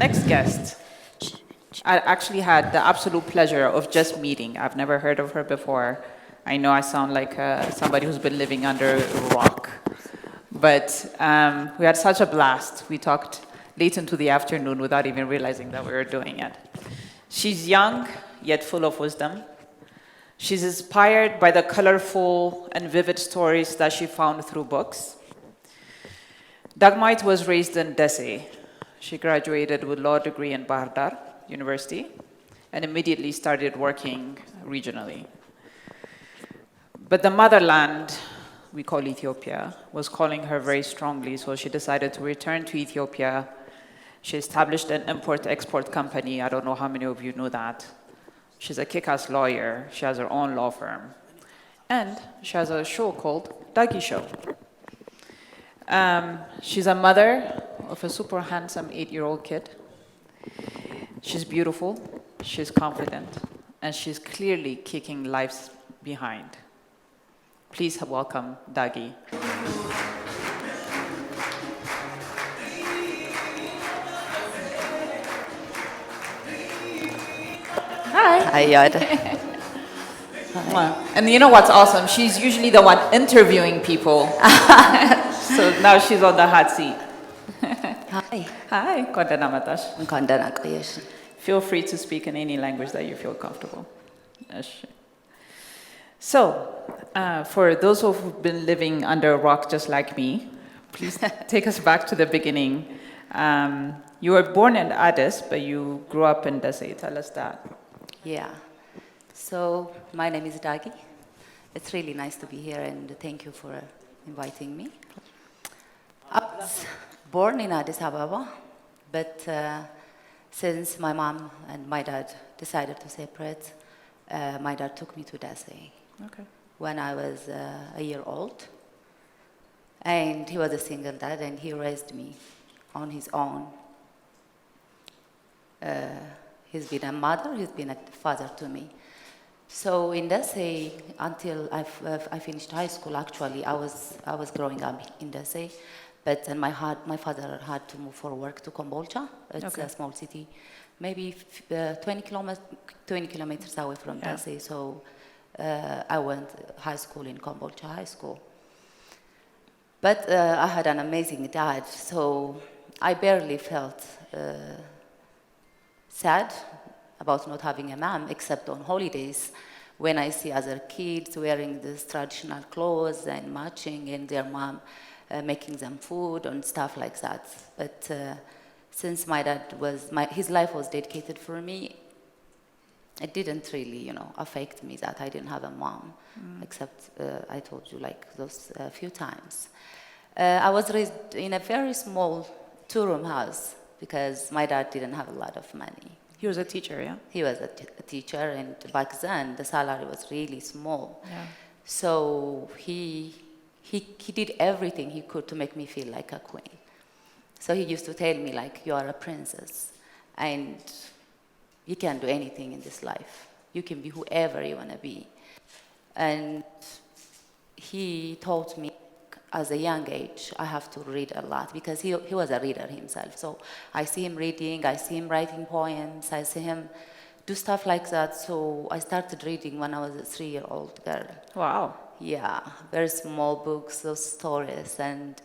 next guest, I actually had the absolute pleasure of just meeting. I've never heard of her before. I know I sound like somebody who's been living under a rock. But we had such a blast. We talked late into the afternoon without even realizing that we were doing it. She's young, yet full of wisdom. She's inspired by the colorful and vivid stories that she found through books. Dagmawit was raised in Desi. She graduated with law degree in Bahar Dar University and immediately started working regionally. But the motherland, we call Ethiopia, was calling her very strongly, so she decided to return to Ethiopia. She established an import-export company. I don't know how many of you know that. She's a kick-ass lawyer. She has her own law firm. And she has a show called Dagi Show. She's a mother of a super handsome 8-year-old kid. She's beautiful, she's confident, and she's clearly kicking lives behind. Please welcome Dagi. Hi. Hi, Yada. And you know what's awesome? She's usually the one interviewing people. So now she's on the hot seat. Hi. Hi. Kondana Matash. Nkandana qoyesh. Feel free to speak in any language that you feel comfortable. So, for those who've been living under a rock just like me, please take us back to the beginning. You were born in Addis, but you grew up in Desi. Tell us that. Yeah. So, my name is Dagi. It's really nice to be here, and thank you for inviting me. I was born in Addis Ababa, but since my mom and my dad decided to separate, my dad took me to Desi. Okay. When I was a year old. And he was a single dad, and he raised me on his own. He's been a mother, he's been a father to me. So in Desi, until I finished high school, actually, I was growing up in Desi, but then my father had to move for work to Kombolcha. It's a small city, maybe 20 kilometers away from Desi. So I went high school in Kombolcha High School. But I had an amazing dad, so I barely felt sad about not having a mom, except on holidays, when I see other kids wearing these traditional clothes and matching, and their mom making them food and stuff like that. But since my dad his life was dedicated for me, it didn't really, affect me that I didn't have a mom, except I told you like those few times. I was raised in a very small 2-room house because my dad didn't have a lot of money. He was a teacher, yeah? He was a teacher, and back then the salary was really small. Yeah. So he did everything he could to make me feel like a queen. So he used to tell me like, you are a princess, and you can do anything in this life. You can be whoever you want to be. And he taught me as a young age, I have to read a lot because he was a reader himself. So I see him reading, I see him writing poems, I see him do stuff like that. So I started reading when I was a 3-year-old girl. Wow. Yeah, very small books, those stories, and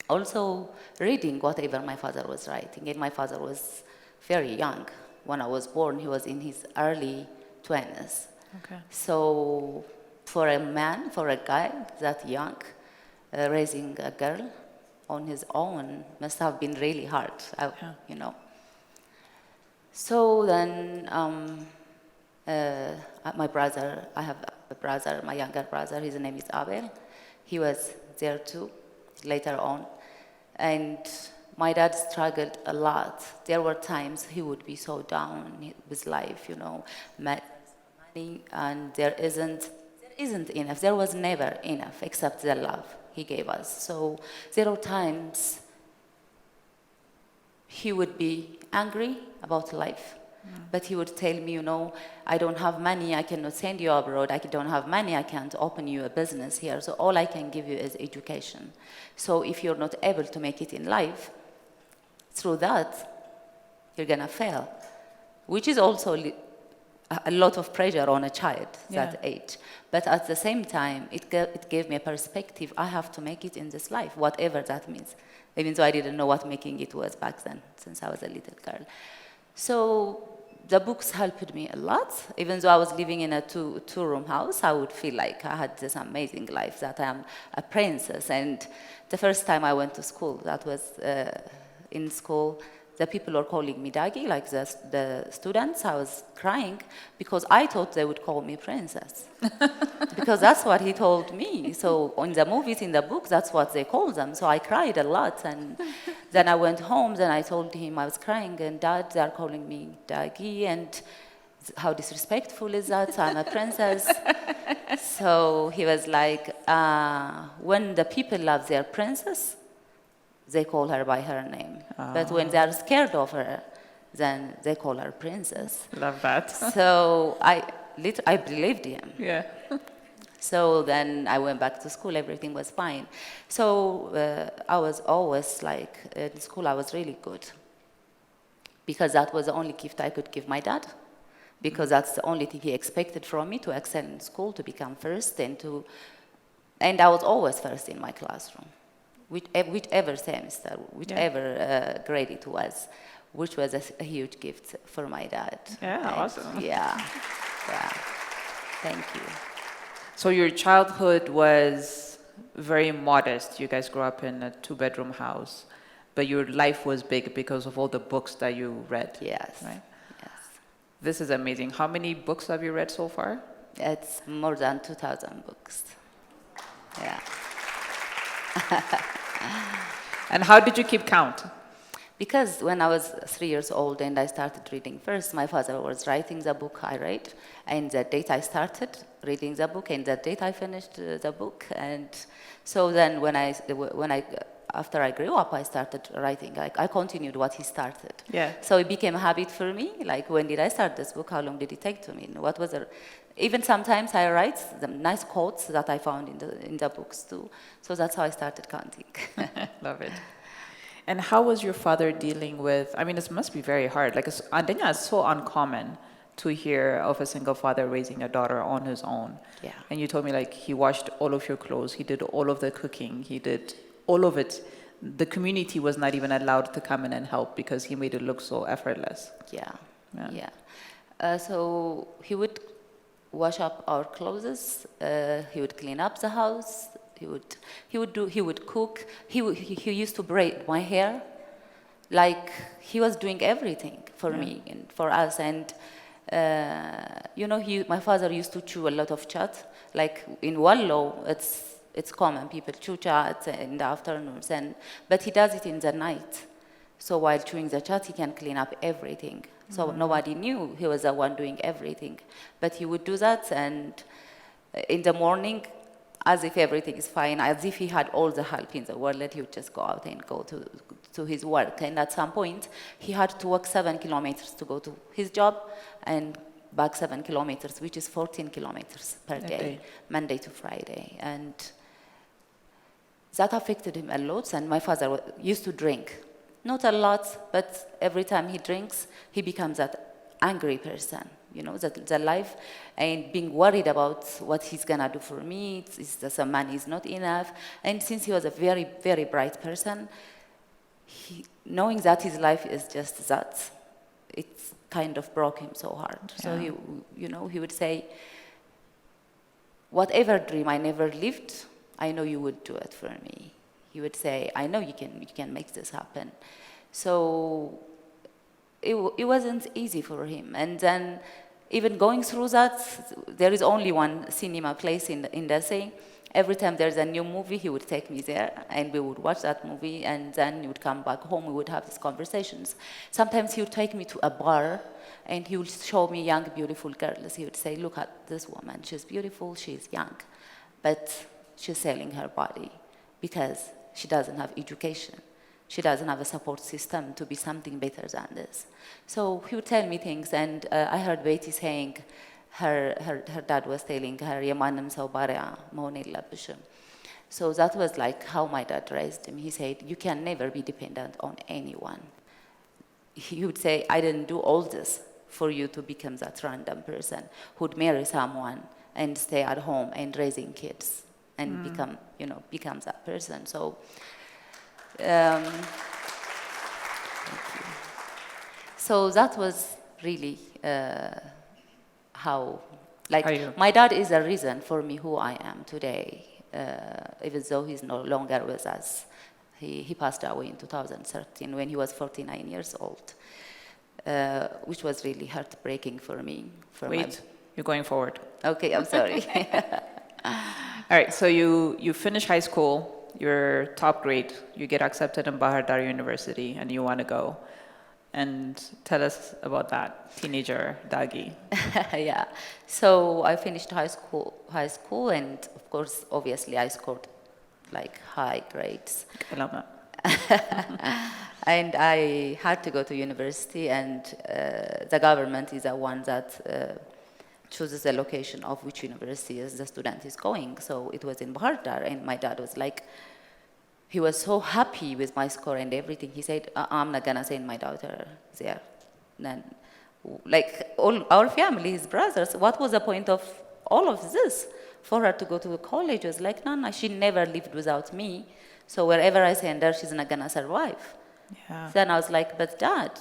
also reading whatever my father was writing. And my father was very young. When I was born, he was in his early 20s. Okay. So for a man, for a guy that young, raising a girl on his own must have been really hard, So then my brother, I have a brother, my younger brother, his name is Abel. He was there too, later on. And my dad struggled a lot. There were times he would be so down with life, money, and there isn't enough. There was never enough except the love he gave us. So there were times he would be angry about life, but he would tell me, I don't have money, I cannot send you abroad. I don't have money, I can't open you a business here. So all I can give you is education. So if you're not able to make it in life, through that, you're gonna fail, which is also a lot of pressure on a child that age. But at the same time, it gave me a perspective. I have to make it in this life, whatever that means. Even though I didn't know what making it was back then, since I was a little girl. So the books helped me a lot. Even though I was living in a two-room house, I would feel like I had this amazing life, that I am a princess. And the first time I went to school, that was in school, the people were calling me Dagi, like the students. I was crying because I thought they would call me princess. Because that's what he told me. So in the movies, in the book, that's what they call them. So I cried a lot. And then I went home, then I told him I was crying, and Dad, they're calling me Dagi, and how disrespectful is that? I'm a princess. So he was like, when the people love their princess, they call her by her name. But when they are scared of her, then they call her princess. Love that. So I believed him. Yeah. So then I went back to school, everything was fine. So I was always like, in school I was really good. Because that was the only gift I could give my dad. Because that's the only thing he expected from me, to excel in school, to become first, and I was always first in my classroom. Whichever semester, whichever grade it was, which was a huge gift for my dad. Yeah, awesome. Yeah. Thank you. So your childhood was very modest. You guys grew up in a 2-bedroom house, but your life was big because of all the books that you read. Yes. Right? Yes. This is amazing. How many books have you read so far? It's more than 2,000 books. Yeah. And how did you keep count? Because when I was 3 years old and I started reading first, my father was writing the book I read, and the date I started reading the book and the date I finished the book. And so then after I grew up, I started writing. I continued what he started. Yeah. So it became a habit for me. Like, when did I start this book? How long did it take to me? What was the... Even sometimes I write the nice quotes that I found in the books too. So that's how I started counting. Love it. And how was your father dealing with, I mean, it must be very hard. Like, Andenia is so uncommon to hear of a single father raising a daughter on his own. Yeah. And you told me, like, he washed all of your clothes, he did all of the cooking, he did all of it. The community was not even allowed to come in and help because he made it look so effortless. Yeah. So he would wash up our clothes. He would clean up the house. He would cook. He used to braid my hair. Like, he was doing everything for me and for us. And my father used to chew a lot of chat. Like, in Wallo, it's common, people chew chat in the afternoons, but he does it in the night. So while chewing the chat, he can clean up everything. So nobody knew he was the one doing everything. But he would do that, and in the morning, as if everything is fine, as if he had all the help in the world, he would just go out and go to his work. And at some point, he had to walk 7 kilometers to go to his job, and back 7 kilometers, which is 14 kilometers per day, Monday to Friday. And that affected him a lot, and my father used to drink. Not a lot, but every time he drinks, he becomes that angry person, the life, and being worried about what he's gonna do for me. It's the money is not enough. And since he was a very, very bright person, knowing that his life is just that, it kind of broke him so hard. Yeah. So he would say, whatever dream I never lived, I know you would do it for me. He would say, I know you can make this happen. So it wasn't easy for him. And then even going through that, there is only one cinema place in Desi. Every time there's a new movie, he would take me there, and we would watch that movie, and then he would come back home, we would have these conversations. Sometimes he would take me to a bar, and he would show me young, beautiful girls. He would say, look at this woman, she's beautiful, she's young, but she's selling her body because she doesn't have education. She doesn't have a support system to be something better than this. So he would tell me things, and I heard Betty saying, her dad was telling her, "Yemanim saw baria mohon bishum." So that was like how my dad raised him. He said, you can never be dependent on anyone. he would say, I didn't do all this for you to become that random person who'd marry someone and stay at home and raising kids and become that person. So, um, so that was really how, my dad is a reason for me who I am today, even though he's no longer with us. He passed away in 2013 when he was 49 years old, which was really heartbreaking for me. Wait, you're going forward. Okay, I'm sorry. All right, so you finish high school, you're top grade, you get accepted in Bahar Dar University, and you want to go. And tell us about that, teenager Dagi. Yeah, so I finished high school, and of course, obviously, I scored like high grades. And I had to go to university, and the government is the one that chooses the location of which university the student is going. So it was in Bahar Dar, and my dad was like, he was so happy with my score and everything. He said, I'm not gonna send my daughter there. Then, like all our family, his brothers, what was the point of all of this? For her to go to college was like, no, she never lived without me. So wherever I send her, she's not gonna survive. Yeah. Then I was like, but Dad,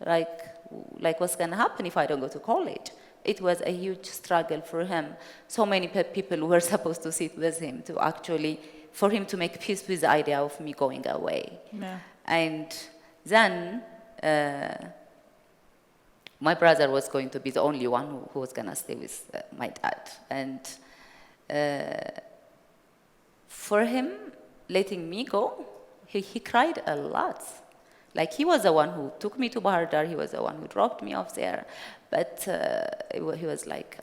like what's gonna happen if I don't go to college? It was a huge struggle for him. So many people were supposed to sit with him to actually, for him to make peace with the idea of me going away. Yeah. And then my brother was going to be the only one who was gonna stay with my dad. And for him letting me go, he cried a lot. Like, he was the one who took me to Bahar Dar, he was the one who dropped me off there. But he was like,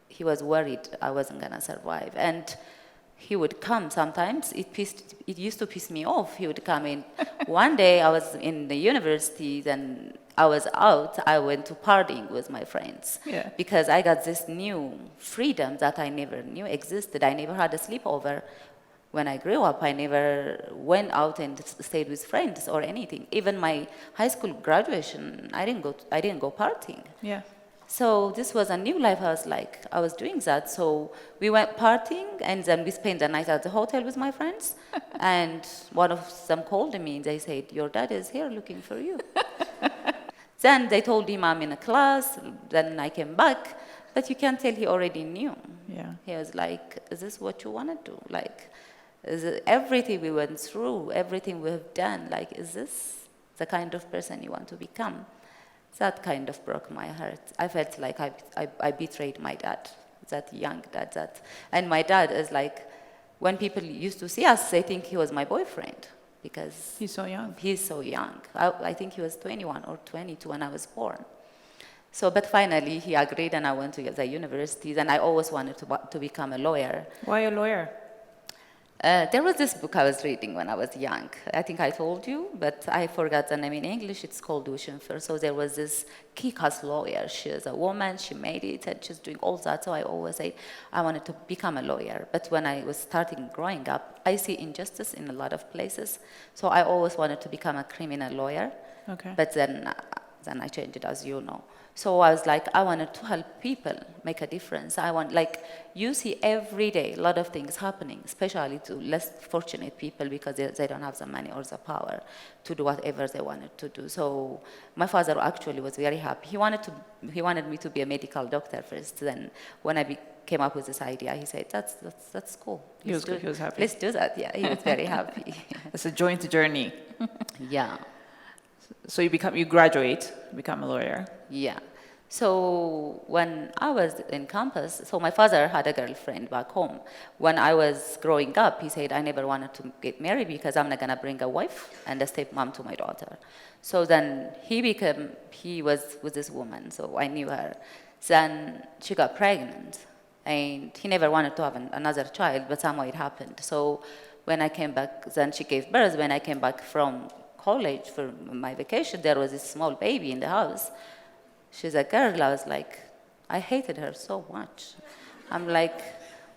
he was worried I wasn't gonna survive. And he would come sometimes, it used to piss me off. He would come in. One day I was in the university, then I was out, I went to partying with my friends. Yeah. Because I got this new freedom that I never knew existed. I never had a sleepover. When I grew up, I never went out and stayed with friends or anything. Even my high school graduation, I didn't go partying. Yeah. So this was a new life. I was doing that. So we went partying, and then we spent the night at the hotel with my friends. And one of them called me, and they said, your dad is here looking for you. Then they told him I'm in a class. Then I came back, but you can tell he already knew. Yeah. He was like, is this what you want to do? Like, everything we went through, everything we've done, like, is this the kind of person you want to become? That kind of broke my heart. I felt like I betrayed my dad, that young dad. And my dad is like, when people used to see us, they think he was my boyfriend because He's so young. He's so young. I think he was 21 or 22 when I was born. So, but finally he agreed, and I went to the university. And I always wanted to become a lawyer. Why a lawyer? There was this book I was reading when I was young. I think I told you, but I forgot the name in English. It's called Duschenfer. So there was this kick-ass lawyer. She is a woman. She made it, and she's doing all that. So I always say I wanted to become a lawyer. But when I was starting growing up, I see injustice in a lot of places. So I always wanted to become a criminal lawyer. Okay. But then I changed it, as you know. So I was like, I wanted to help people make a difference. You see every day a lot of things happening, especially to less fortunate people because they don't have the money or the power to do whatever they wanted to do. So my father actually was very happy. He wanted me to be a medical doctor first. Then when I came up with this idea, he said, that's cool. He was happy. Let's do that. Yeah, he was very happy. It's a joint journey. Yeah. So you graduate, become a lawyer. Yeah. So when I was in campus, so my father had a girlfriend back home. When I was growing up, he said I never wanted to get married because I'm not gonna bring a wife and a stepmom to my daughter. So then he was with this woman, so I knew her. Then she got pregnant, and he never wanted to have another child, but somehow it happened. So when I came back, then she gave birth. When I came back from college for my vacation, there was this small baby in the house. She's a girl. I was like, I hated her so much. I'm like,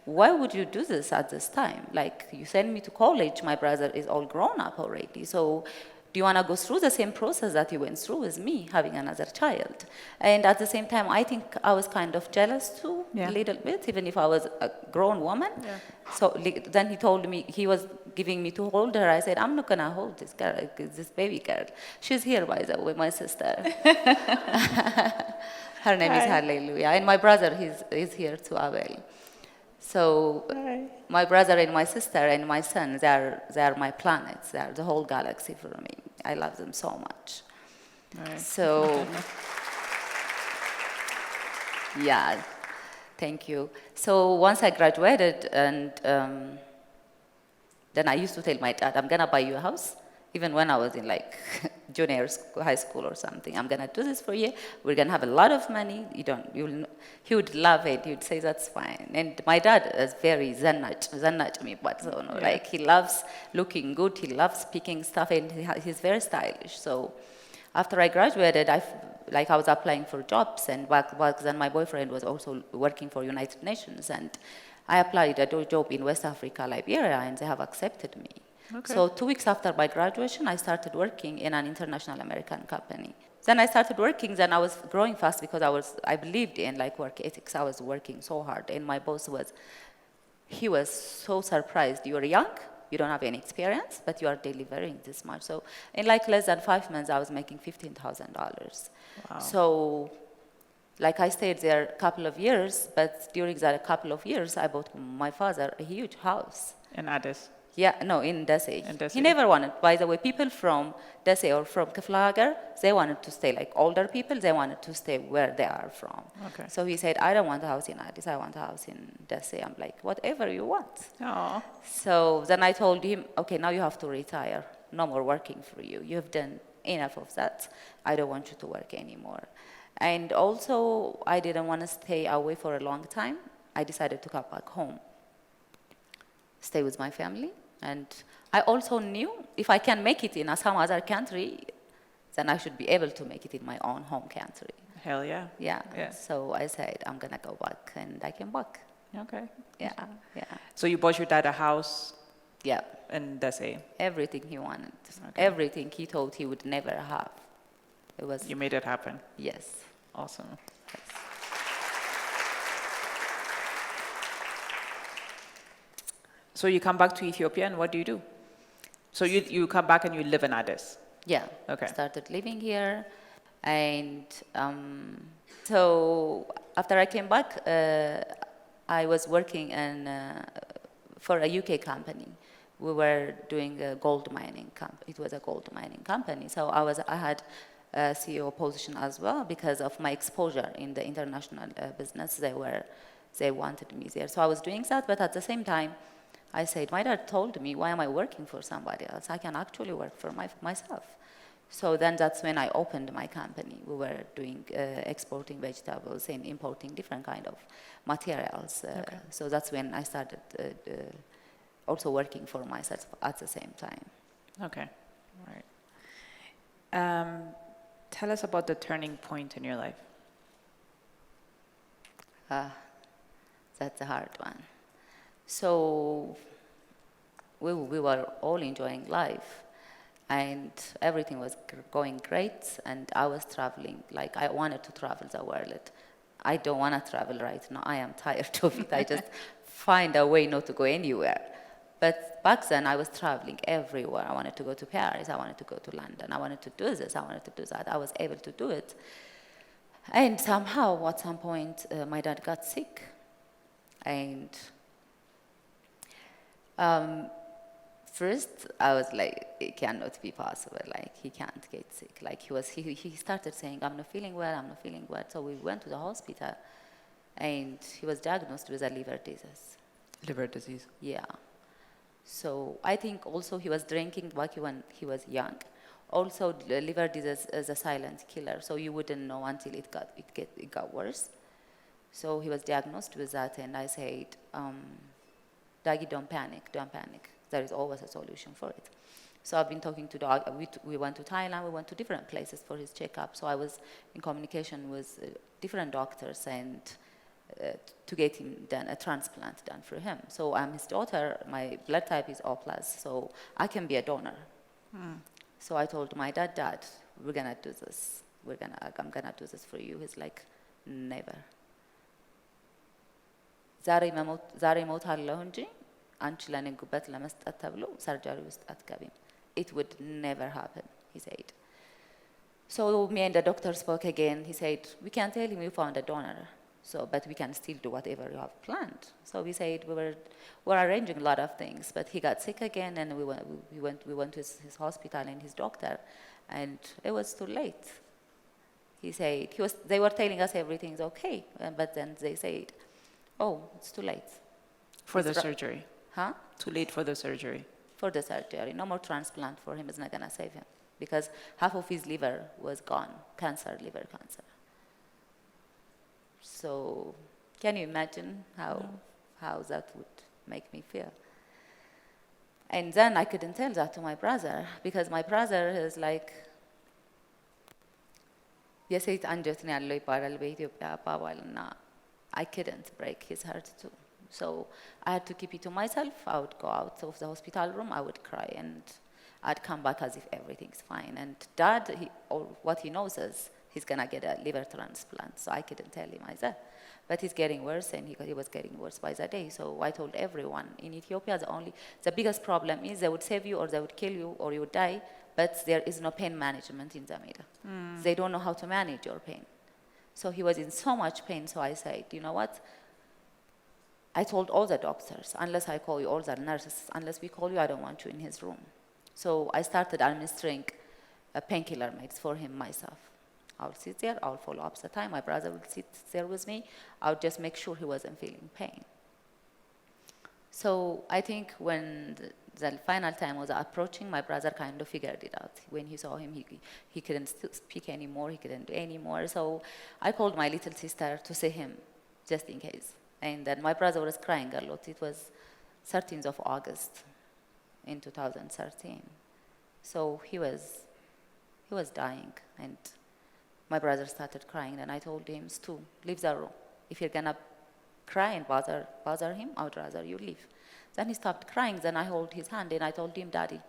why would you do this at this time? Like, you send me to college, my brother is all grown up already. So do you want to go through the same process that you went through with me, having another child? And at the same time, I think I was kind of jealous too, Yeah. a little bit, even if I was a grown woman. Yeah. So then he told me, he was giving me to hold her. I said, I'm not going to hold this girl, this baby girl. She's here, by the way, my sister. Her name is Hallelujah. And my brother, he's here too, Abel. So my brother and my sister and my son, they are my planets. They are the whole galaxy for me. I love them so much. So, yeah, thank you. So once I graduated, and then I used to tell my dad, I'm going to buy you a house. Even when I was in like junior school, high school or something, I'm gonna do this for you. We're gonna have a lot of money. He would love it. He would say that's fine. And my dad is very zannach me, but so no, like he loves looking good. He loves picking stuff, and he's very stylish. So after I graduated, I was applying for jobs, and back then my boyfriend was also working for United Nations, and I applied a job in West Africa, Liberia, and they have accepted me. Okay. So 2 weeks after my graduation, I started working in an international American company. Then I started working, then I was growing fast because I believed in like work ethics. I was working so hard, and my boss he was so surprised. You're young, you don't have any experience, but you are delivering this much. So in like less than 5 months, I was making $15,000. Wow. So like I stayed there a couple of years, but during that couple of years, I bought my father a huge house. In Addis? Yeah, no, in Desi. He never wanted, by the way, people from Desi or from Kifle, they wanted to stay, like older people, they wanted to stay where they are from. Okay. So he said, I don't want a house in Addis, I want a house in Desi. I'm like, whatever you want. Aww. So then I told him, okay, now you have to retire. No more working for you. You've done enough of that. I don't want you to work anymore. And also, I didn't want to stay away for a long time. I decided to come back home, stay with my family. And I also knew if I can make it in some other country, then I should be able to make it in my own home country. Hell yeah. Yeah. So I said, I'm going to go back, and I came back. Okay. Yeah. So you bought your dad a house? Yeah. In Desi? Everything he wanted. Okay. Everything he thought he would never have. You made it happen? Yes. Awesome. Yes. So you come back to Ethiopia, and what do you do? So you come back and you live in Addis? Yeah. Okay. Started living here, and so after I came back, I was working for a UK company. We were doing a gold mining company. It was a gold mining company. So I had a CEO position as well because of my exposure in the international business. They wanted me there. So I was doing that, but at the same time, I said, my dad told me, why am I working for somebody else? I can actually work for myself. So then that's when I opened my company. We were doing exporting vegetables and importing different kind of materials. Okay. So that's when I started also working for myself at the same time. Okay, all right. Tell us about the turning point in your life. That's a hard one. So we were all enjoying life, and everything was going great, and I was traveling. Like, I wanted to travel the world. I don't want to travel right now. I am tired of it. I just find a way not to go anywhere. But back then, I was traveling everywhere. I wanted to go to Paris. I wanted to go to London. I wanted to do this. I wanted to do that. I was able to do it. And somehow, at some point, my dad got sick. And first, I was like, it cannot be possible. Like, he can't get sick. Like, he started saying, I'm not feeling well, I'm not feeling well. So we went to the hospital, and he was diagnosed with a liver disease. Liver disease? Yeah. So I think also he was drinking back when he was young. Also, the liver disease is a silent killer, so you wouldn't know until it got worse. So he was diagnosed with that, and I said, Daggy, don't panic. There is always a solution for it. So I've been talking to Daggy. We went to Thailand, we went to different places for his checkup. So I was in communication with different doctors and to get him a transplant done for him. So I'm his daughter, my blood type is O+, so I can be a donor. So I told my dad, we're gonna do this. I'm gonna do this for you. He's like, never. ዛሬ እሞታለሁ እንጂ አንቺ ለኔ ጉበት ለመስጠት ተብሎ ሰርጀሪ ውስጥ አትገቢም. It would never happen, he said. So me and the doctor spoke again. He said, we can tell him you found a donor, but we can still do whatever you have planned. So we said we're arranging a lot of things, but he got sick again, and we went to his hospital and his doctor, and it was too late. He said they were telling us everything's okay, but then they said, oh, it's too late. For the surgery. Huh? Too late for the surgery. For the surgery. No more transplant for him is not going to save him. Because half of his liver was gone. Liver cancer. So, can you imagine how that would make me feel? And then I couldn't tell that to my brother, because my brother is like, የሴት አንጀት ነው ያለው ይባላል በኢትዮጵያ አባባልና I couldn't break his heart too. So I had to keep it to myself. I would go out of the hospital room, I would cry, and I'd come back as if everything's fine. And Dad, what he knows is he's going to get a liver transplant, so I couldn't tell him either. But he's getting worse, and he was getting worse by the day. So I told everyone, in Ethiopia, the biggest problem is they would save you or they would kill you or you would die, but there is no pain management in Zamida. They don't know how to manage your pain. So he was in so much pain, so I said, you know what? I told all the doctors, unless I call you, all the nurses, unless we call you, I don't want you in his room. So I started administering painkiller meds for him myself. I would sit there, I would follow up the time, my brother would sit there with me, I would just make sure he wasn't feeling pain. So I think when the final time was approaching, my brother kind of figured it out. When he saw him, he couldn't speak anymore, he couldn't do anymore. So I called my little sister to see him, just in case. And then my brother was crying a lot. It was 13th of August in 2013. So he was dying, and my brother started crying, and I told him, Stu, leave the room. If you're gonna cry and bother him, I would rather you leave. Then he stopped crying, then I held his hand, and I told him, Daddy,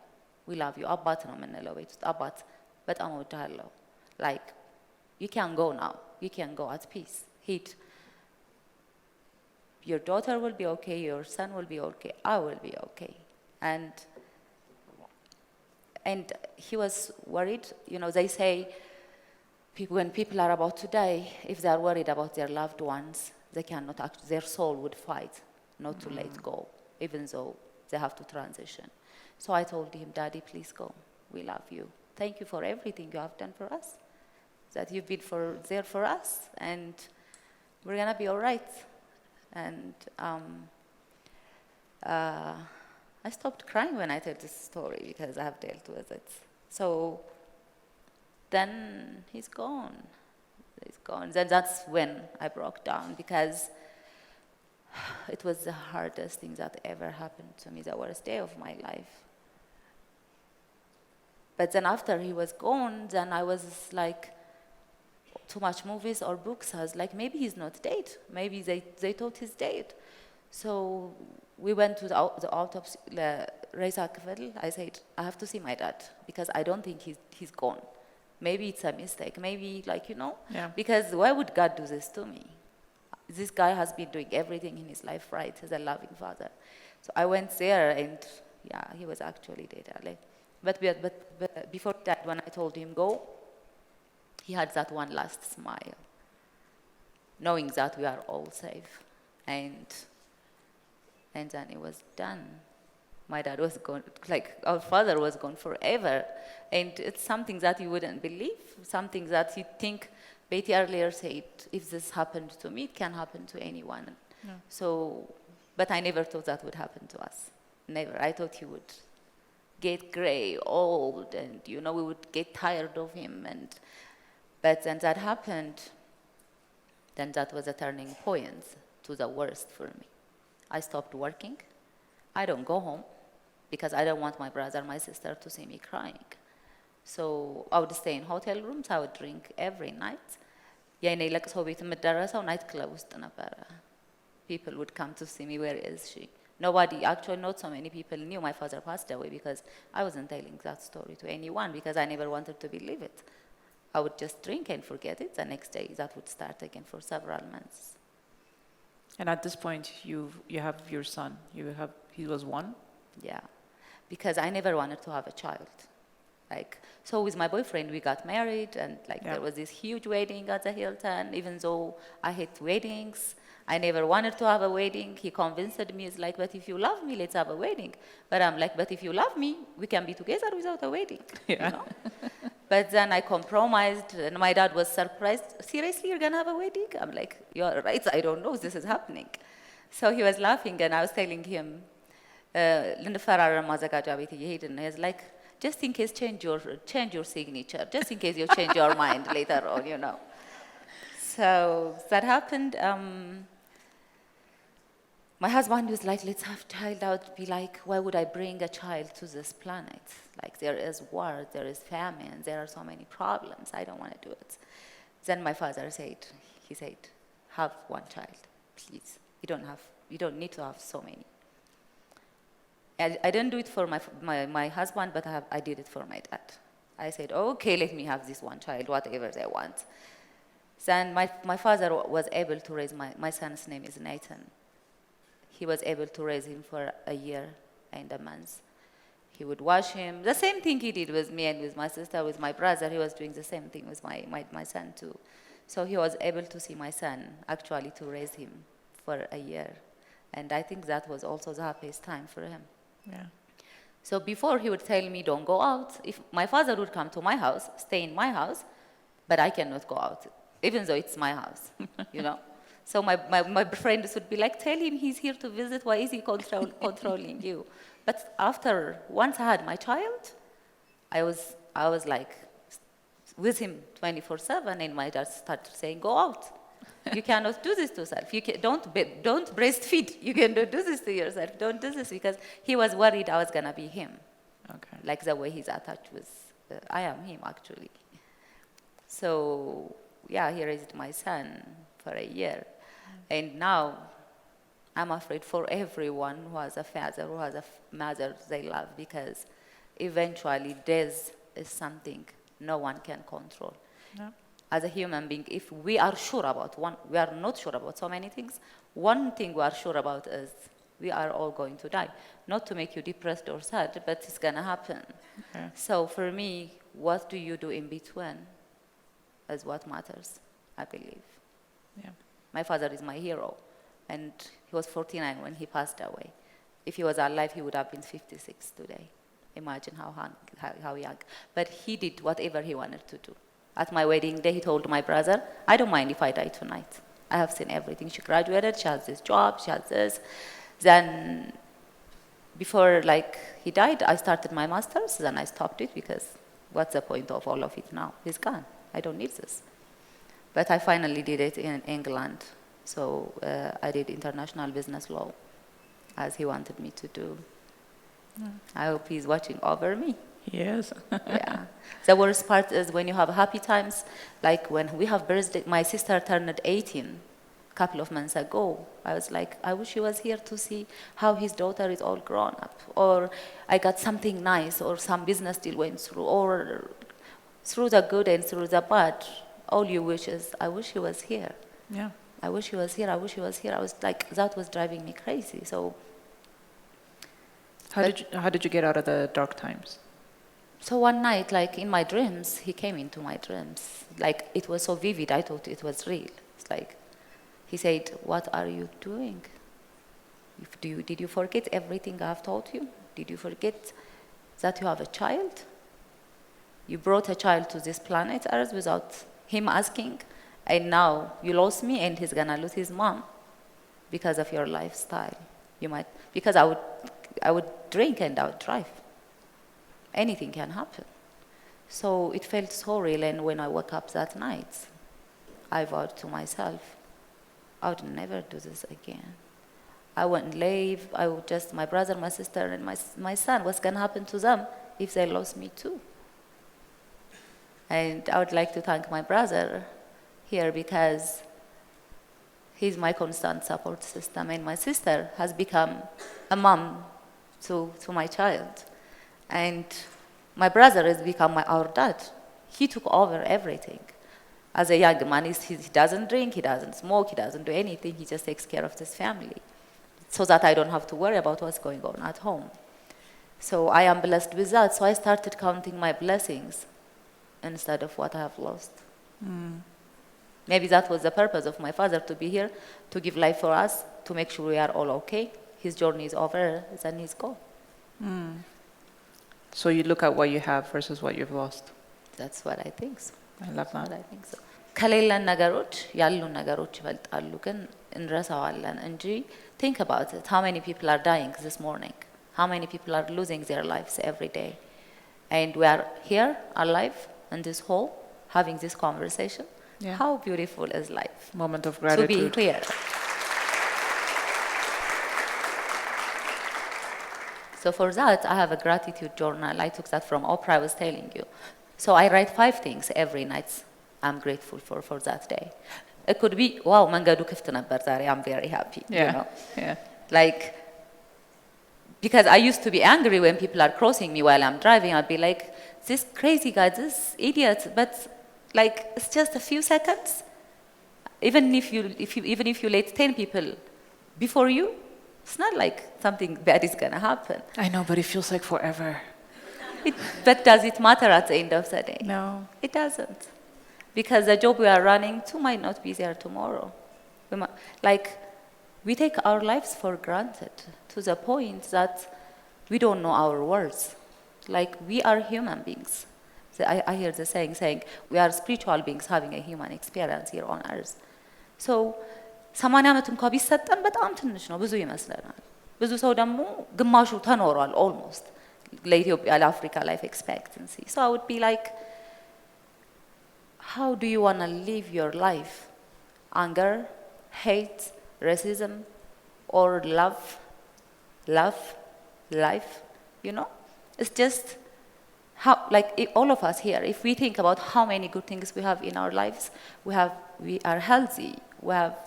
we love you. Abbat ነው የምንለው ቤት ውስጥ አባት በጣም እወድሃለሁ. Like, you can go now. You can go at peace. Your daughter will be okay, your son will be okay, I will be okay. And he was worried. You know, they say when people are about to die, if they are worried about their loved ones, they cannot act, their soul would fight not to let go, even though they have to transition. So I told him, Daddy, please go. We love you. Thank you for everything you have done for us, that you've been there for us, and we're going to be all right. And I stopped crying when I told this story because I have dealt with it. So then he's gone. Then that's when I broke down, because it was the hardest thing that ever happened to me, the worst day of my life. But then after he was gone, then I was like, too much movies or books, I was like, maybe he's not dead. Maybe they thought he's dead. So we went to the autopsy, Dagi Kifle. I said, I have to see my dad, because I don't think he's gone. Maybe it's a mistake. Maybe, like, you know, because why would God do this to me? This guy has been doing everything in his life right. He's a loving father. So I went there, and yeah, he was actually dead. But before that, when I told him go, he had that one last smile, knowing that we are all safe. And then it was done. My dad was gone, like our father was gone forever. And it's something that you wouldn't believe, something that you think, Betty earlier said, if this happened to me, it can happen to anyone. Yeah. So, but I never thought that would happen to us. Never. I thought he would get gray, old, and, you know, we would get tired of him. But then that happened, then that was a turning point to the worst for me. I stopped working. I don't go home, because I don't want my brother, my sister to see me crying. So I would stay in hotel rooms, I would drink every night. የኔ ለቅሶ ቤት የምደረሰው ናይት ክለብ ውስጥ ነበረ. People would come to see me, where is she? Nobody, actually not so many people knew my father passed away because I wasn't telling that story to anyone because I never wanted to believe it. I would just drink and forget it. The next day, that would start again for several months. And at this point, you have your son. He was one? Yeah, because I never wanted to have a child. So with my boyfriend, we got married, and there was this huge wedding at the Hilton. Even though I hate weddings, I never wanted to have a wedding. He convinced me, but if you love me, let's have a wedding. But I'm like, but if you love me, we can be together without a wedding, you know? But then I compromised, and my dad was surprised. Seriously, you're gonna have a wedding? I'm like, you're right, I don't know, this is happening. So he was laughing, and I was telling him, ልንፈራረም ማዘጋጃ ቤት እየሄድን ነው. He's like, just in case change your signature, just in case you change your mind later on, you know. So that happened. My husband was like, let's have a child. I would be like, why would I bring a child to this planet? There is war, there is famine, there are so many problems. I don't want to do it. Then my father said, have one child, please. You don't need to have so many. I didn't do it for my husband, but I did it for my dad. I said, okay, let me have this one child, whatever they want. Then my father was able to raise my son's name is Nathan. He was able to raise him for a year and a month. He would wash him. The same thing he did with me and with my sister, with my brother. He was doing the same thing with my son too. So he was able to see my son, actually to raise him for a year. And I think that was also the happiest time for him. Yeah. So before he would tell me, don't go out. If my father would come to my house, stay in my house, but I cannot go out, even though it's my house, you know. So my friends would be like, tell him he's here to visit. Why is he controlling you? But once I had my child, I was like with him 24/7, and my dad started saying, go out. You cannot do this to yourself. Don't breastfeed. You cannot do this to yourself. Don't do this, because he was worried I was gonna be him. Okay. Like the way he's attached with, I am him actually. So yeah, he raised my son for a year. And now I'm afraid for everyone who has a father, who has a mother they love, because eventually death is something no one can control. No. As a human being, if we are sure about one, we are not sure about so many things. One thing we are sure about is we are all going to die. Not to make you depressed or sad, but it's gonna happen. Okay. So for me, what do you do in between is what matters, I believe. Yeah. My father is my hero, and he was 49 when he passed away. If he was alive, he would have been 56 today. Imagine how young. But he did whatever he wanted to do. At my wedding day, he told my brother, I don't mind if I die tonight. I have seen everything. She graduated, she has this job, she has this. Then, before he died, I started my master's, then I stopped it, because what's the point of all of it now? He's gone. I don't need this. But I finally did it in England. So I did international business law, as he wanted me to do. I hope he's watching over me. Yes. Yeah. The worst part is when you have happy times, like when we have birthday. My sister turned 18 a couple of months ago. I was like, I wish he was here to see how his daughter is all grown up, or I got something nice, or some business deal went through, or through the good and through the bad. All you wish is, I wish he was here. Yeah. I wish he was here. I wish he was here. I was like, that was driving me crazy. So. How did you get out of the dark times? So one night, in my dreams, he came into my dreams. It was so vivid, I thought it was real. It's he said, what are you doing? Did you forget everything I've taught you? Did you forget that you have a child? You brought a child to this planet Earth without him asking, and now you lost me, and he's gonna lose his mom because of your lifestyle. Because I would drink and I would drive. Anything can happen. So it felt so real, and when I woke up that night, I vowed to myself, I would never do this again. I wouldn't leave. I would just, my brother, my sister, and my son, what's gonna happen to them if they lost me too? And I would like to thank my brother here, because He's my constant support system, and my sister has become a mom to my child. And my brother has become our dad. He took over everything. As a young man, he doesn't drink, he doesn't smoke, he doesn't do anything. He just takes care of his family so that I don't have to worry about what's going on at home. So I am blessed with that. So I started counting my blessings instead of what I have lost. Maybe that was the purpose of my father, to be here, to give life for us, to make sure we are all okay. His journey is over, then he's gone. So you look at what you have versus what you've lost. That's what I think so. I love that. I think so. ከሌለን ነገሮች ያሉን ነገሮች ይበልጣሉ ግን እንረሳዋለን እንጂ think about it. How many people are dying this morning? How many people are losing their lives every day? And we are here, alive, in this hall, having this conversation. Yeah. How beautiful is life? Moment of gratitude. To be here. So for that, I have a gratitude journal. I took that from Oprah, I was telling you. So I write 5 things every night I'm grateful for that day. It could be, wow, መንገዱ ክፍት ነበር ዛሬ, I'm very happy. Yeah. You know? Yeah. Like, because I used to be angry when people are crossing me while I'm driving. I'd be like, this crazy guy, this idiot. But like, it's just a few seconds. Even if you let 10 people before you, it's not like something bad is gonna happen. I know, but it feels like forever. But does it matter at the end of the day? No. It doesn't. Because the job we are running to might not be there tomorrow. We take our lives for granted to the point that we don't know our words. Like, we are human beings. I hear the saying, we are spiritual beings having a human experience here on earth. So, 80 ዓመት እንኳ ቢሰጠን በጣም ትንሽ ነው፣ ብዙ ይመስለናል። ብዙ ሰው ደግሞ ግማሹ ተኖሯል almost. ለኢትዮጵያ ለአፍሪካ life expectancy. So I would be like, how do you want to live your life? Anger, hate, racism, or love, life, you know? It's just how, like, all of us here, if we think about how many good things we have in our lives, we are healthy, we have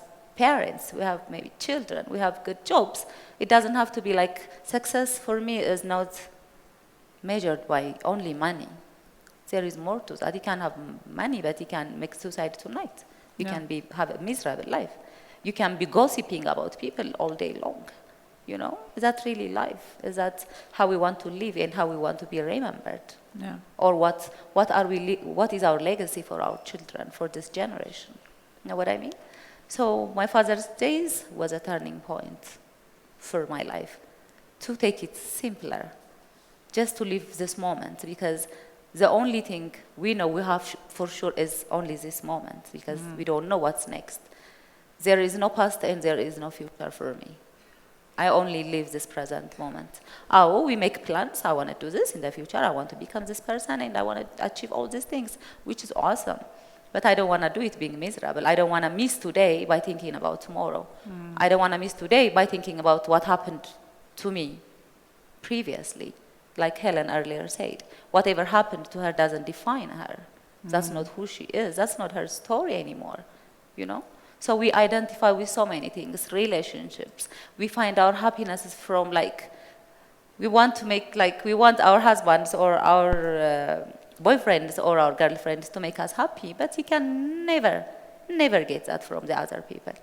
parents, we have maybe children, we have good jobs. It doesn't have to be like, success for me is not measured by only money. There is more to that. You can have money, but you can make suicide tonight. You can have a miserable life. You can be gossiping about people all day long. You know, is that really life? Is that how we want to live and how we want to be remembered? Yeah. Or what is our legacy for our children, for this generation? You know what I mean? So my father's days was a turning point for my life, to take it simpler, just to live this moment, because the only thing we know we have for sure is only this moment, because we don't know what's next. There is no past and there is no future for me. I only live this present moment. Oh, we make plans. I want to do this in the future. I want to become this person and I want to achieve all these things, which is awesome. But I don't want to do it being miserable. I don't want to miss today by thinking about tomorrow. I don't want to miss today by thinking about what happened to me previously. Like Helen earlier said, whatever happened to her doesn't define her. That's not who she is. That's not her story anymore, you know? So we identify with so many things, relationships. We find our happiness from, like, we want our husbands or our boyfriends or our girlfriends to make us happy, but you can never get that from the other people.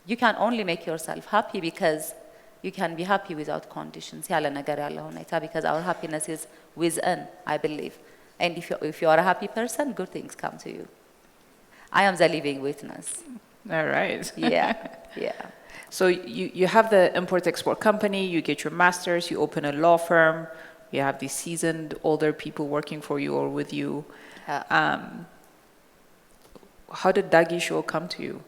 You can only make yourself happy because you can be happy without conditions. Because our happiness is within, I believe. And if you are a happy person, good things come to you. I am the living witness. All right. Yeah. So you have the import-export company, you get your master's, you open a law firm, you have these seasoned older people working for you or with you. How did Dagi Show come to you?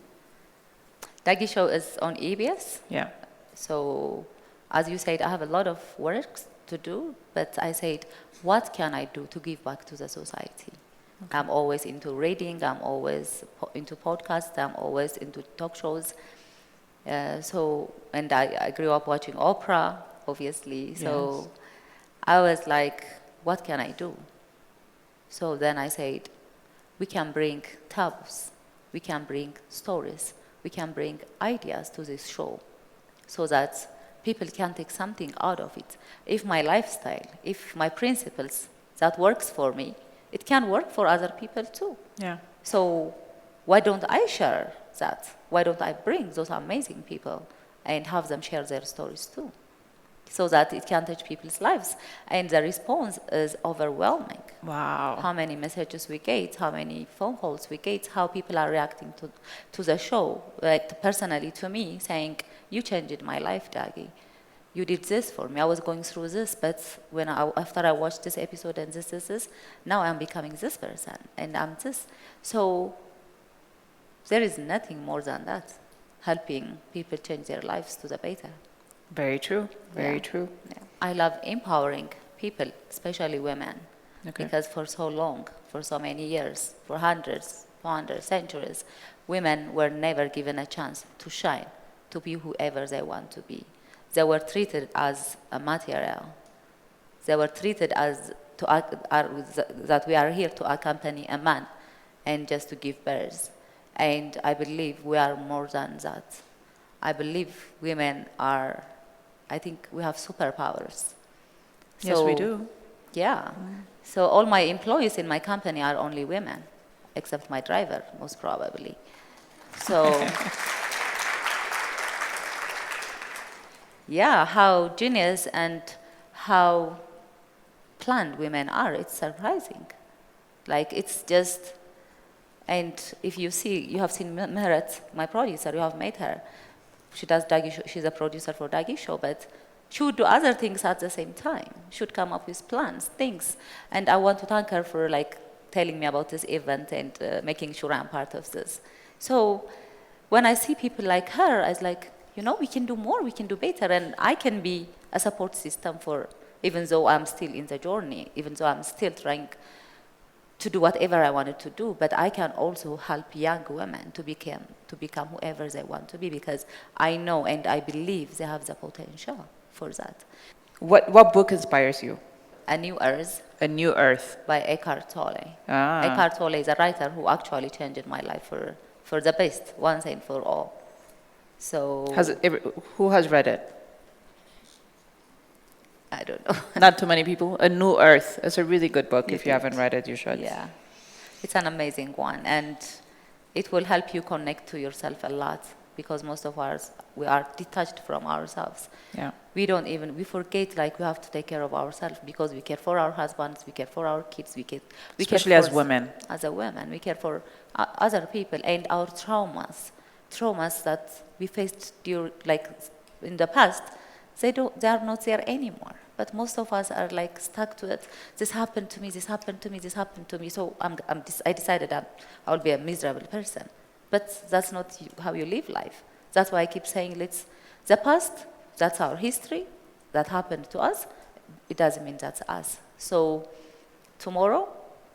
Dagi Show is on EBS. Yeah. So, as you said, I have a lot of work to do, but I said, what can I do to give back to the society? Okay. I'm always into reading, I'm always into podcasts, I'm always into talk shows. And I grew up watching Oprah, obviously. So I was like, what can I do? So then I said, we can bring taboos, we can bring stories, we can bring ideas to this show so that people can take something out of it. If my lifestyle, if my principles that works for me, it can work for other people too. Yeah. So why don't I share that? Why don't I bring those amazing people and have them share their stories too? So that it can touch people's lives. And the response is overwhelming. Wow. How many messages we get, how many phone calls we get, how people are reacting to the show. Like personally to me, saying, you changed my life, Dagi. You did this for me. I was going through this, but after I watched this episode and this, now I'm becoming this person, and I'm this. So there is nothing more than that, helping people change their lives to the better. Very true. Very Yeah. true. Yeah. I love empowering people, especially women, Okay. because for so long, for so many years, for hundreds, 200 centuries, women were never given a chance to shine, to be whoever they want to be. They were treated as a material. They were treated as that we are here to accompany a man and just to give birth. And I believe we are more than that. I believe women are, I think we have superpowers. Yes, we do. Yeah. So all my employees in my company are only women, except my driver, most probably. So, yeah, how genius and how planned women are, it's surprising. Like, it's just, and if you see, you have seen Merit, my producer, you have met her. She does Dagi Show, she's a producer for Dagi Show, but she would do other things at the same time. She would come up with plans, things. And I want to thank her for like telling me about this event and making sure I'm part of this. So when I see people like her, I was like, you know, we can do more, we can do better, and I can be a support system for, even though I'm still in the journey, even though I'm still trying to do whatever I wanted to do, but I can also help young women to become whoever they want to be, because I know and I believe they have the potential for that. What book inspires you? A New Earth A New Earth. by Eckhart Tolle. Ah. Eckhart Tolle is a writer who actually changed my life for the best, once and for all. So Who has read it? I don't know. Not too many people. A New Earth. It's a really good book. You If you haven't read it, you should. Yeah, it's an amazing one, and it will help you connect to yourself a lot, because most of us, we are detached from ourselves. Yeah. We forget, like, we have to take care of ourselves, because we care for our husbands, we care for our kids, we care Especially as women. As a woman, we care for other people, and our traumas that we faced in the past, they are not there anymore. But most of us are like stuck to it. This happened to me, this happened to me, this happened to me. So I decided I'll be a miserable person. But that's not how you live life. That's why I keep saying, the past, that's our history, that happened to us. It doesn't mean that's us. So tomorrow,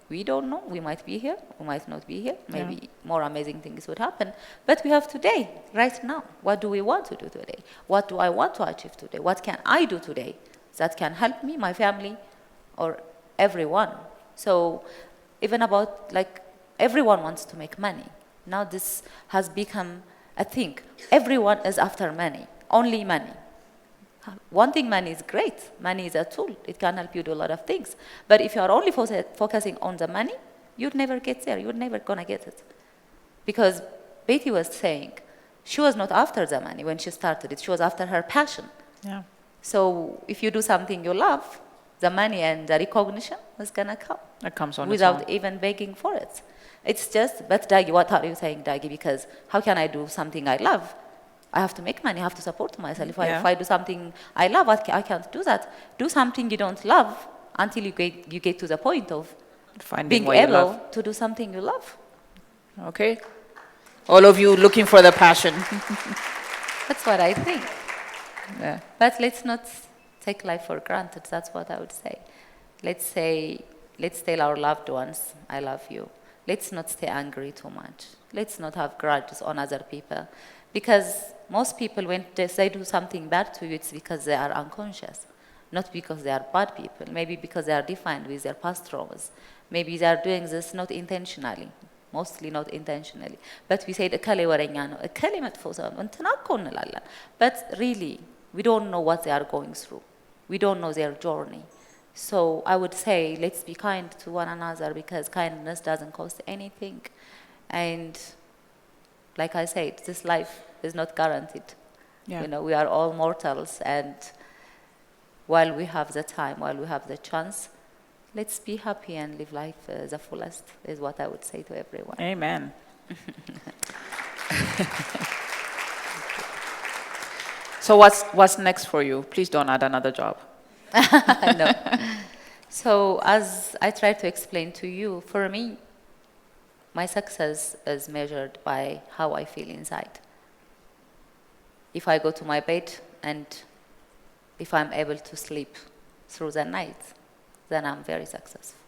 we don't know. We might be here, we might not be here. Maybe more amazing things would happen. But we have today, right now. What do we want to do today? What do I want to achieve today? What can I do today that can help me, my family, or everyone? So even about, like, everyone wants to make money. Now this has become a thing. Everyone is after money, only money. Wanting money is great. Money is a tool. It can help you do a lot of things. But if you are only focusing on the money, you'd never get there. You're never going to get it. Because Betty was saying she was not after the money when she started it. She was after her passion. Yeah. So if you do something you love, the money and the recognition is going to come. It comes on without its own. even begging for it. It's just, but Dagi, what are you saying, Dagi? Because how can I do something I love? I have to make money. I have to support myself. If I do something I love, I can't do that. Do something you don't love until you get to the point of Finding being what you able love. to do something you love. Okay. All of you looking for the passion. That's what I think. Yeah. But let's not take life for granted. That's what I would say. Let's tell our loved ones, I love you. Let's not stay angry too much. Let's not have grudges on other people. Because most people, when they do something bad to you, it's because they are unconscious, not because they are bad people. Maybe because they are defined with their past traumas. Maybe they are doing this not intentionally. mostly not intentionally. But we say እከሌ ወረኛ ነው እከሌ መጥፎ ሰው ነው እንትና እኮ እንላለን. But really, we don't know what they are going through. We don't know their journey. So I would say let's be kind to one another because kindness doesn't cost anything. And like I said, this life is not guaranteed. Yeah. You know, we are all mortals, and while we have the time, while we have the chance, let's be happy and live life the fullest, is what I would say to everyone. Amen. So what's next for you? Please don't add another job. No. So as I tried to explain to you, for me, my success is measured by how I feel inside. If I go to my bed and if I'm able to sleep through the night, then I'm very successful.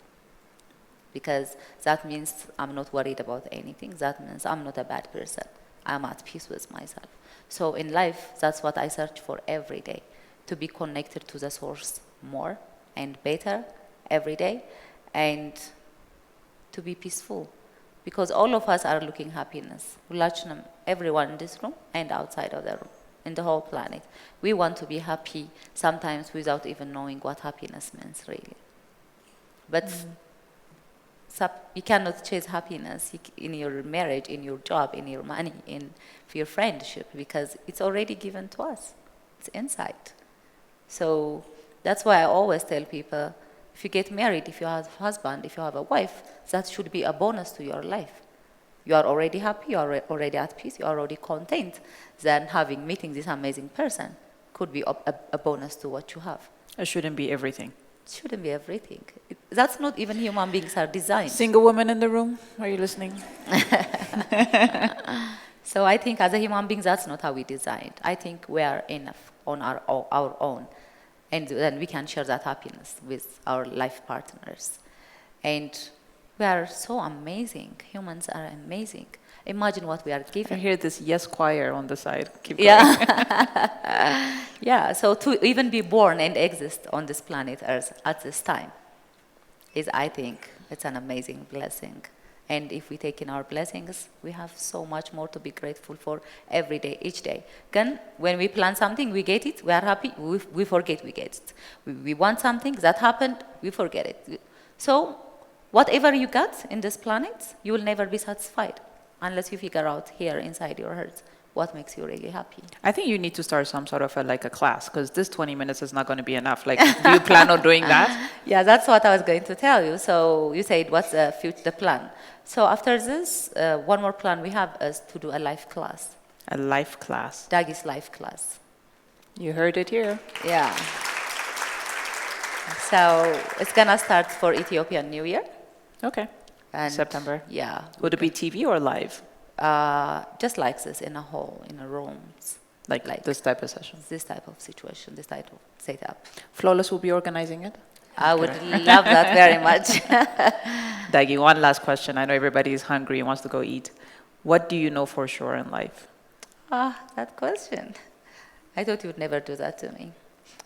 Because that means I'm not worried about anything. That means I'm not a bad person. I'm at peace with myself. So in life, that's what I search for every day, to be connected to the source more and better every day, and to be peaceful. Because all of us are looking happiness. ሁላችንም, everyone in this room and outside of the room, in the whole planet. We want to be happy sometimes without even knowing what happiness means really. But you cannot chase happiness in your marriage, in your job, in your money, in your friendship, because it's already given to us. It's inside. So that's why I always tell people, if you get married, if you have a husband, if you have a wife, that should be a bonus to your life. You are already happy, you are already at peace, you are already content. Then meeting this amazing person could be a bonus to what you have. It shouldn't be everything. It shouldn't be everything. That's not even human beings are designed. Single women in the room, are you listening? So I think as a human being, that's not how we designed. I think we are enough on our own. And then we can share that happiness with our life partners. And we are so amazing. Humans are amazing. Imagine what we are given. I hear this yes choir on the side. Keep going. Yeah. Yeah, so to even be born and exist on this planet Earth at this time is, I think, it's an amazing blessing. And if we take in our blessings, we have so much more to be grateful for every day, each day. Again, when we plan something, we get it, we are happy, we forget we get it. We want something, that happened, we forget it. So whatever you got in this planet, you will never be satisfied unless you figure out here inside your heart what makes you really happy. I think you need to start some sort of a class, because this 20 minutes is not going to be enough. Like, do you plan on doing that? Yeah, that's what I was going to tell you. So you said, what's the plan? So after this, one more plan we have is to do a life class. A life class. Daggy's life class. You heard it here. Yeah. So it's going to start for Ethiopian New Year. Okay. And September. Yeah. Would it be TV or live? Just like this, in a hall, in a room. Like this type of session? This type of situation, this type of setup. Flawless will be organizing it? I would love that very much. Daggy, one last question. I know everybody is hungry and wants to go eat. What do you know for sure in life? That question. I thought you would never do that to me.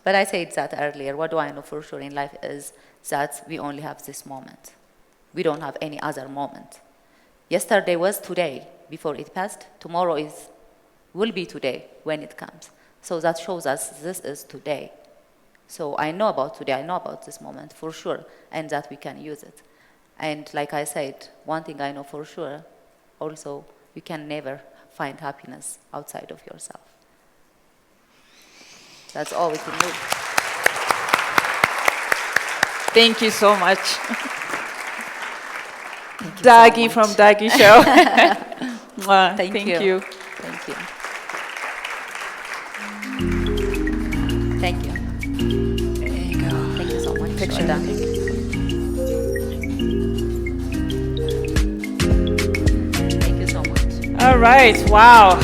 But I said that earlier. What do I know for sure in life is that we only have this moment. We don't have any other moment. Yesterday was today, before it passed. Tomorrow will be today when it comes. So that shows us this is today. So I know about today, I know about this moment for sure, and that we can use it. And like I said, one thing I know for sure, also, you can never find happiness outside of yourself. That's all we can do. Thank you so much. Daggy so from Dagi Show. Thank you. Thank you. Thank you. There you go. Thank you so much. Picture. Thank you so much. All right. Wow.